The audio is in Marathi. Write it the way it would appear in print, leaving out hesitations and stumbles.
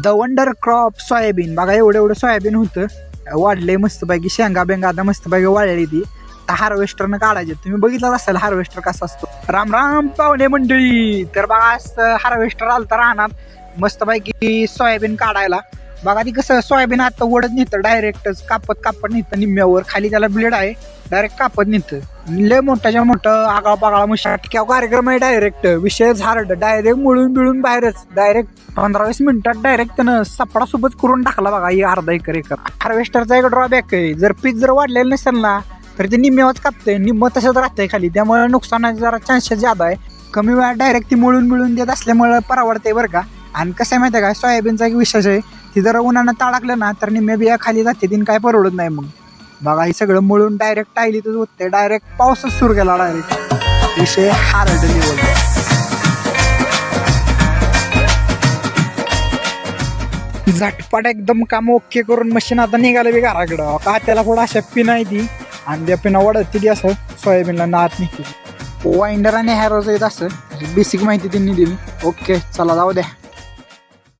द वंडर क्रॉप सोयाबीन बघा, एवढं सोयाबीन होतं, वाढले मस्तपैकी, शेंगा बेंगा आता मस्तपैकी वाढली ती. आता हार्वेस्टरनं काढायचे. तुम्ही बघितलं असेल हार्वेस्टर कसा असतो. राम राम पाहुणे मंडळी. तर बघा हार्वेस्टर आलं तर राहणार मस्तपैकी सोयाबीन काढायला. बघा ती कसं सोयाबीन आता ओढत नेतं, डायरेक्टच कापत नेतं निम्म्यावर, खाली त्याला ब्लेड आहे, डायरेक्ट कापत नेतं. लय मोठ्याच्या मोठं आगळा पागळा मुशाटक्या कार्यक्रम आहे. डायरेक्ट विषयच हार्ड, डायरेक्ट मुळून बाहेरच, डायरेक्ट 15-20 मिनिटात डायरेक्ट त्यानं सपडा सोबत करून टाकला. बघा ही अर्धा एकर. हार्वेस्टरचा एक ड्रॉबॅक आहे, जर पीक जर वाढलेलं नसेल ना तर ते निम्म्यावरच कापतंय, निम्म तसंच राहतंय खाली, त्यामुळे नुकसानाचे जरा चान्सेस ज्यादा आहे. कमी वेळात डायरेक्ट ती मुळून देत असल्यामुळे परवडते बरं का. आणि कसं आहे माहिती आहे का, सोयाबीनचा एक विशेष आहे, ती जर उन्हानं टाळकलं ना तर निम्म्या बिया खाली जाते, तीन काय परवडत नाही. मग बघा हे सगळं मुळून डायरेक्ट टायलीतच होते, डायरेक्ट पाऊसच सुरू केला, डायरेक्ट विषय हार्ड लेवल. झटपट एकदम काम ओके करून मशीन आता निघालं बी घराकडं. का त्याला थोडं अशा पिन आहे ती, आणि त्या पिना वडत ती असं सोयाबीनला नात निघते. वाइंडर आणि हॅरोज येत असं बेसिक माहिती त्यांनी दिली. ओके चला जाऊ द्या.